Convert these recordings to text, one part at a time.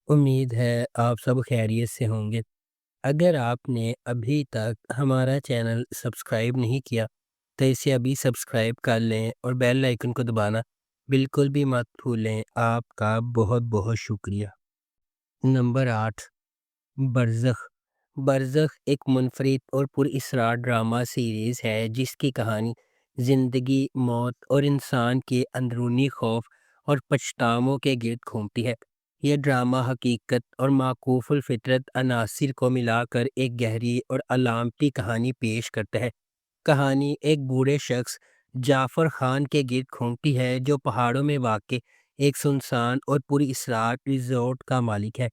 امید ہے آپ سب خیریت سے ہوں گے۔ اگر آپ نے ابھی تک ہمارا چینل سبسکرائب نہیں کیا تو اسے ابھی سبسکرائب کر لیں اور بیل آئیکن کو دبانا بالکل بھی مت بھولیں۔ آپ کا بہت بہت شکریہ۔ نمبر 8، برزخ۔ برزخ ایک منفرد اور پر اسرار ڈرامہ سیریز ہے جس کی کہانی زندگی، موت اور انسان کے اندرونی خوف اور پچھتاووں کے گرد گھومتی ہے۔ یہ ڈرامہ حقیقت اور معکوف الفطرت عناصر کو ملا کر ایک گہری اور علامتی کہانی پیش کرتا ہے۔ کہانی ایک بوڑھے شخص جعفر خان کے گرد گھومتی ہے جو پہاڑوں میں واقع ایک سنسان اور پر اسرار ریزورٹ کا مالک ہے۔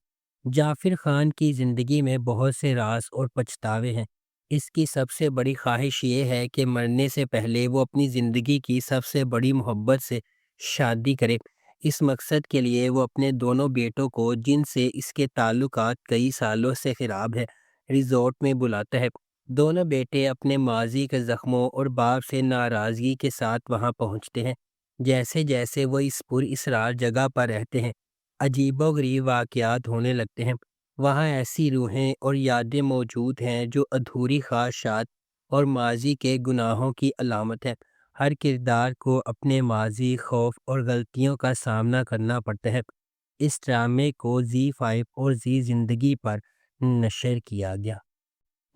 جعفر خان کی زندگی میں بہت سے راز اور پچھتاوے ہیں۔ اس کی سب سے بڑی خواہش یہ ہے کہ مرنے سے پہلے وہ اپنی زندگی کی سب سے بڑی محبت سے شادی کرے۔ اس مقصد کے لیے وہ اپنے دونوں بیٹوں کو، جن سے اس کے تعلقات کئی سالوں سے خراب ہے، ریزورٹ میں بلاتا ہے۔ دونوں بیٹے اپنے ماضی کے زخموں اور باپ سے ناراضگی کے ساتھ وہاں پہنچتے ہیں۔ جیسے جیسے وہ اس پر اسرار جگہ پر رہتے ہیں، عجیب و غریب واقعات ہونے لگتے ہیں۔ وہاں ایسی روحیں اور یادیں موجود ہیں جو ادھوری خواہشات اور ماضی کے گناہوں کی علامت ہے۔ ہر کردار کو اپنے ماضی، خوف اور غلطیوں کا سامنا کرنا پڑتا ہے۔ اس ڈرامے کو زی5 اور زی زندگی پر نشر کیا گیا۔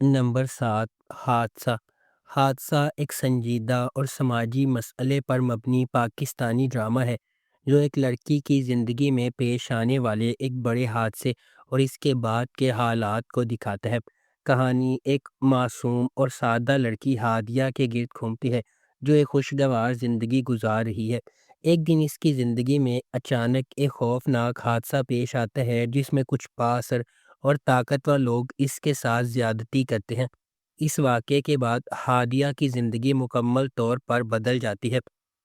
نمبر 7، حادثہ۔ حادثہ ایک سنجیدہ اور سماجی مسئلے پر مبنی پاکستانی ڈرامہ ہے جو ایک لڑکی کی زندگی میں پیش آنے والے ایک بڑے حادثے اور اس کے بعد کے حالات کو دکھاتا ہے۔ کہانی ایک معصوم اور سادہ لڑکی ہادیہ کے گرد گھومتی ہے جو ایک خوشگوار زندگی گزار رہی ہے۔ ایک دن اس کی زندگی میں اچانک ایک خوفناک حادثہ پیش آتا ہے جس میں کچھ بااثر اور طاقتور لوگ اس کے ساتھ زیادتی کرتے ہیں۔ اس واقعے کے بعد ہادیہ کی زندگی مکمل طور پر بدل جاتی ہے۔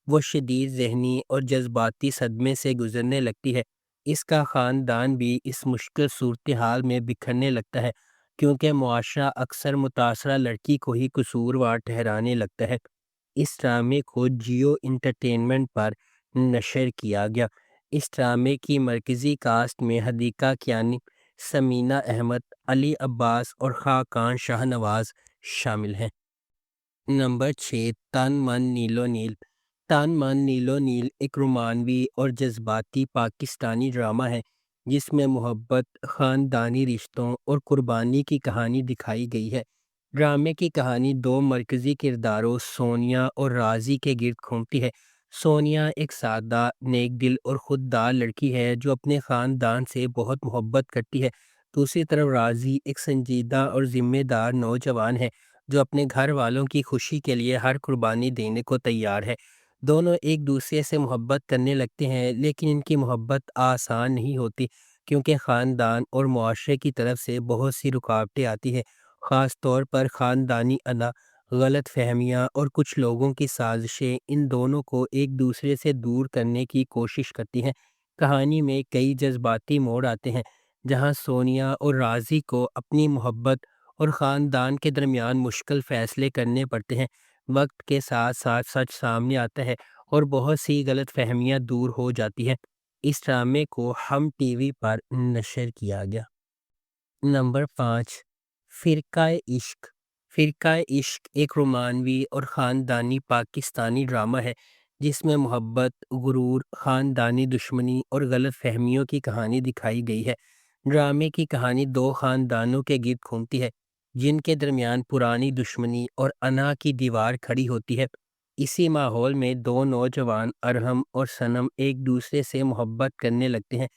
وہ شدید ذہنی اور جذباتی صدمے سے گزرنے لگتی ہے۔ اس کا خاندان بھی اس مشکل صورتحال میں بکھرنے لگتا ہے کیونکہ معاشرہ اکثر متاثرہ لڑکی کو ہی قصوروار ٹھہرانے لگتا ہے۔ اس ڈرامے کو جیو انٹرٹینمنٹ پر نشر کیا گیا۔ اس ڈرامے کی مرکزی کاسٹ میں حدیقہ کیانی، سمینہ احمد، علی عباس اور خاقان شاہ نواز شامل ہیں۔ نمبر 6، تن من نیلو نیل۔ تن من نیلو نیل ایک رومانوی اور جذباتی پاکستانی ڈرامہ ہے جس میں محبت، خاندانی رشتوں اور قربانی کی کہانی دکھائی گئی ہے۔ ڈرامے کی کہانی دو مرکزی کرداروں سونیا اور راضی کے گرد گھومتی ہے۔ سونیا ایک سادہ، نیک دل اور خوددار لڑکی ہے جو اپنے خاندان سے بہت محبت کرتی ہے۔ دوسری طرف راضی ایک سنجیدہ اور ذمہ دار نوجوان ہے جو اپنے گھر والوں کی خوشی کے لیے ہر قربانی دینے کو تیار ہے۔ دونوں ایک دوسرے سے محبت کرنے لگتے ہیں لیکن ان کی محبت آسان نہیں ہوتی کیونکہ خاندان اور معاشرے کی طرف سے بہت سی رکاوٹیں آتی ہیں، خاص طور پر خاندانی انا، غلط فہمیاں اور کچھ لوگوں کی سازشیں ان دونوں کو ایک دوسرے سے دور کرنے کی کوشش کرتی ہیں۔ کہانی میں کئی جذباتی موڑ آتے ہیں جہاں سونیا اور راضی کو اپنی محبت اور خاندان کے درمیان مشکل فیصلے کرنے پڑتے ہیں۔ وقت کے ساتھ ساتھ سچ سامنے آتا ہے اور بہت سی غلط فہمیاں دور ہو جاتی ہیں۔ اس ڈرامے کو ہم ٹی وی پر نشر کیا گیا۔ نمبر 5، فرقہ عشق۔ فرقہ عشق ایک رومانوی اور خاندانی پاکستانی ڈرامہ ہے جس میں محبت، غرور، خاندانی دشمنی اور غلط فہمیوں کی کہانی دکھائی گئی ہے۔ ڈرامے کی کہانی دو خاندانوں کے گرد گھومتی ہے جن کے درمیان پرانی دشمنی اور انا کی دیوار کھڑی ہوتی ہے۔ اسی ماحول میں دو نوجوان ارحم اور صنم ایک دوسرے سے محبت کرنے لگتے ہیں۔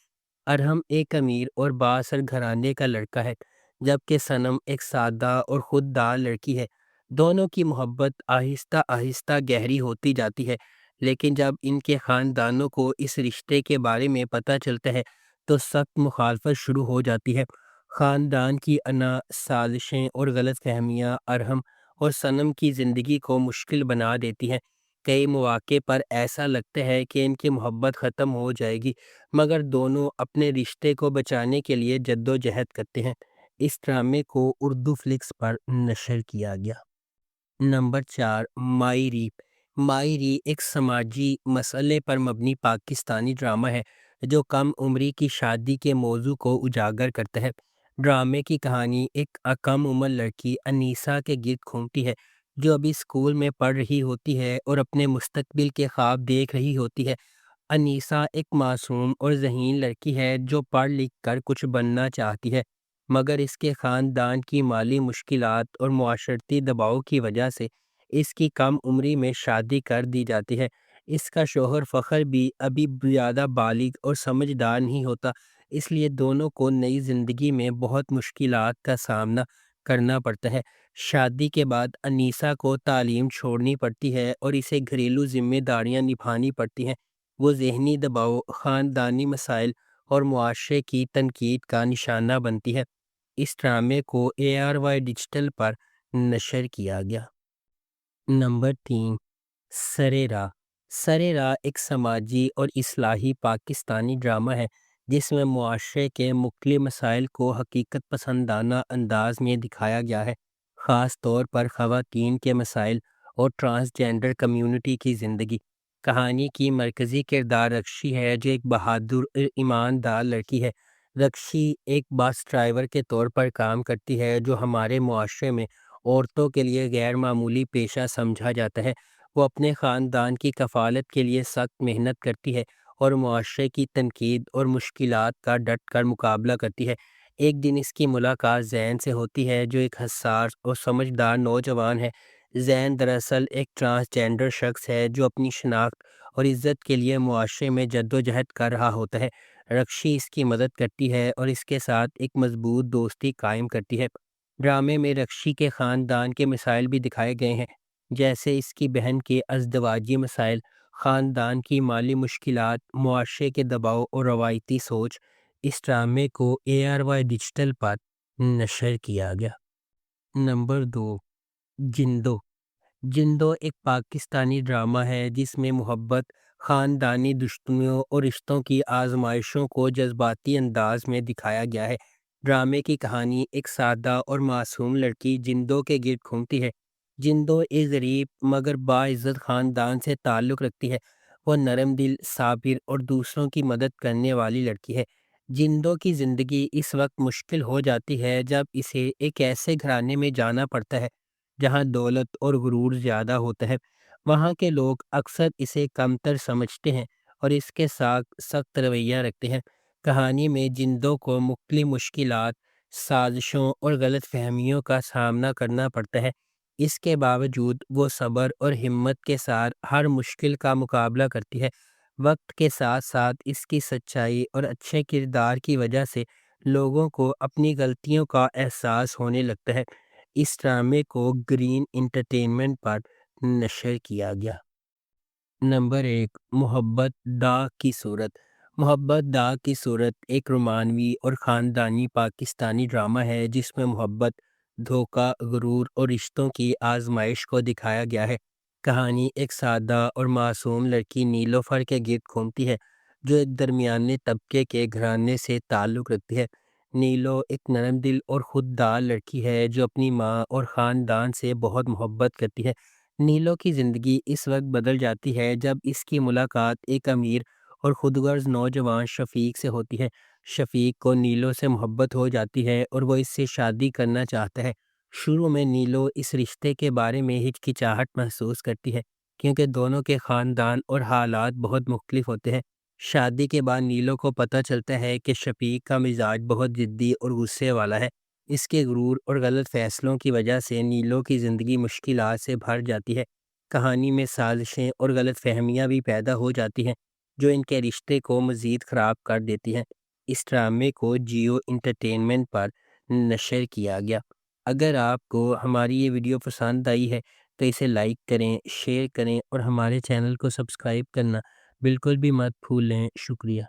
ارحم ایک امیر اور بااثر گھرانے کا لڑکا ہے جبکہ صنم ایک سادہ اور خوددار لڑکی ہے۔ دونوں کی محبت آہستہ آہستہ گہری ہوتی جاتی ہے لیکن جب ان کے خاندانوں کو اس رشتے کے بارے میں پتہ چلتا ہے تو سخت مخالفت شروع ہو جاتی ہے۔ خاندان کی انا، سازشیں اور غلط فہمیاں ارحم اور صنم کی زندگی کو مشکل بنا دیتی ہیں۔ کئی مواقع پر ایسا لگتا ہے کہ ان کی محبت ختم ہو جائے گی مگر دونوں اپنے رشتے کو بچانے کے لیے جدوجہد کرتے ہیں۔ اس ڈرامے کو اردو فلکس پر نشر کیا گیا۔ نمبر 4، مائی ری۔ مائی ری ایک سماجی مسئلے پر مبنی پاکستانی ڈرامہ ہے جو کم عمری کی شادی کے موضوع کو اجاگر کرتا ہے۔ ڈرامے کی کہانی ایک کم عمر لڑکی انیسا کے گرد گھومتی ہے، جو ابھی اسکول میں پڑھ رہی ہوتی ہے اور اپنے مستقبل کے خواب دیکھ رہی ہوتی ہے۔ انیسا ایک معصوم اور ذہین لڑکی ہے جو پڑھ لکھ کر کچھ بننا چاہتی ہے، مگر اس کے خاندان کی مالی مشکلات اور معاشرتی دباؤ کی وجہ سے اس کی کم عمری میں شادی کر دی جاتی ہے۔ اس کا شوہر فخر بھی ابھی زیادہ بالغ اور سمجھدار نہیں ہوتا، اس لیے دونوں کو نئی زندگی میں بہت مشکلات کا سامنا کرنا پڑتا ہے۔ شادی کے بعد انیسا کو تعلیم چھوڑنی پڑتی ہے اور اسے گھریلو ذمہ داریاں نبھانی پڑتی ہیں۔ وہ ذہنی دباؤ، خاندانی مسائل اور معاشرے کی تنقید کا نشانہ بنتی ہے۔ اس ڈرامے کو ARY ڈیجیٹل پر نشر کیا گیا۔ نمبر 3، سرے راہ۔ سرے راہ ایک سماجی اور اصلاحی پاکستانی ڈرامہ ہے جس میں معاشرے کے مختلف مسائل کو حقیقت پسندانہ انداز میں دکھایا گیا ہے، خاص طور پر خواتین کے مسائل اور ٹرانسجینڈر کمیونٹی کی زندگی۔ کہانی کی مرکزی کردار رکشی ہے، جو ایک بہادر اور ایماندار لڑکی ہے۔ رکشی ایک بس ڈرائیور کے طور پر کام کرتی ہے، جو ہمارے معاشرے میں عورتوں کے لیے غیر معمولی پیشہ سمجھا جاتا ہے۔ وہ اپنے خاندان کی کفالت کے لیے سخت محنت کرتی ہے اور معاشرے کی تنقید اور مشکلات کا ڈٹ کر مقابلہ کرتی ہے۔ ایک دن اس کی ملاقات زین سے ہوتی ہے، جو ایک حساس اور سمجھدار نوجوان ہے۔ زین دراصل ایک ٹرانسجینڈر شخص ہے جو اپنی شناخت اور عزت کے لیے معاشرے میں جدوجہد کر رہا ہوتا ہے۔ رکشی اس کی مدد کرتی ہے اور اس کے ساتھ ایک مضبوط دوستی قائم کرتی ہے۔ ڈرامے میں رکشی کے خاندان کے مسائل بھی دکھائے گئے ہیں، جیسے اس کی بہن کے ازدواجی مسائل، خاندان کی مالی مشکلات، معاشرے کے دباؤ اور روایتی سوچ۔ اس ڈرامے کو ARY ڈیجیٹل پر نشر کیا گیا۔ نمبر 2، جندو۔ جندو ایک پاکستانی ڈرامہ ہے جس میں محبت، خاندانی دشمنیوں اور رشتوں کی آزمائشوں کو جذباتی انداز میں دکھایا گیا ہے۔ ڈرامے کی کہانی ایک سادہ اور معصوم لڑکی جندو کے گرد گھومتی ہے۔ جندو ایک غریب مگر باعزت خاندان سے تعلق رکھتی ہے۔ وہ نرم دل، صابر اور دوسروں کی مدد کرنے والی لڑکی ہے۔ جندو کی زندگی اس وقت مشکل ہو جاتی ہے جب اسے ایک ایسے گھرانے میں جانا پڑتا ہے جہاں دولت اور غرور زیادہ ہوتا ہے۔ وہاں کے لوگ اکثر اسے کمتر سمجھتے ہیں اور اس کے ساتھ سخت رویہ رکھتے ہیں۔ کہانی میں جندو کو مختلف مشکلات، سازشوں اور غلط فہمیوں کا سامنا کرنا پڑتا ہے۔ اس کے باوجود وہ صبر اور ہمت کے ساتھ ہر مشکل کا مقابلہ کرتی ہے۔ وقت کے ساتھ ساتھ اس کی سچائی اور اچھے کردار کی وجہ سے لوگوں کو اپنی غلطیوں کا احساس ہونے لگتا ہے۔ اس ڈرامے کو گرین انٹرٹینمنٹ پر نشر کیا گیا۔ نمبر 1، محبت داغ کی صورت۔ محبت داغ کی صورت ایک رومانوی اور خاندانی پاکستانی ڈرامہ ہے جس میں محبت، دھوکہ، غرور اور رشتوں کی آزمائش کو دکھایا گیا ہے۔ کہانی ایک سادہ اور معصوم لڑکی نیلوفر کے گرد گھومتی ہے، جو ایک درمیانے طبقے کے گھرانے سے تعلق رکھتی ہے۔ نیلو ایک نرم دل اور خوددار لڑکی ہے جو اپنی ماں اور خاندان سے بہت محبت کرتی ہے۔ نیلو کی زندگی اس وقت بدل جاتی ہے جب اس کی ملاقات ایک امیر اور خودغرض نوجوان شفیق سے ہوتی ہے۔ شفیق کو نیلو سے محبت ہو جاتی ہے اور وہ اس سے شادی کرنا چاہتا ہے۔ شروع میں نیلو اس رشتے کے بارے میں ہچکچاہٹ محسوس کرتی ہے کیونکہ دونوں کے خاندان اور حالات بہت مختلف ہوتے ہیں۔ شادی کے بعد نیلو کو پتہ چلتا ہے کہ شفیق کا مزاج بہت ضدی اور غصے والا ہے۔ اس کے غرور اور غلط فیصلوں کی وجہ سے نیلو کی زندگی مشکلات سے بھر جاتی ہے۔ کہانی میں سازشیں اور غلط فہمیاں بھی پیدا ہو جاتی ہیں جو ان کے رشتے کو مزید خراب کر دیتی ہیں۔ اس ڈرامے کو جیو انٹرٹینمنٹ پر نشر کیا گیا۔ اگر آپ کو ہماری یہ ویڈیو پسند آئی ہے تو اسے لائک کریں، شیئر کریں اور ہمارے چینل کو سبسکرائب کرنا بالکل بھی مت بھولیں۔ شکریہ۔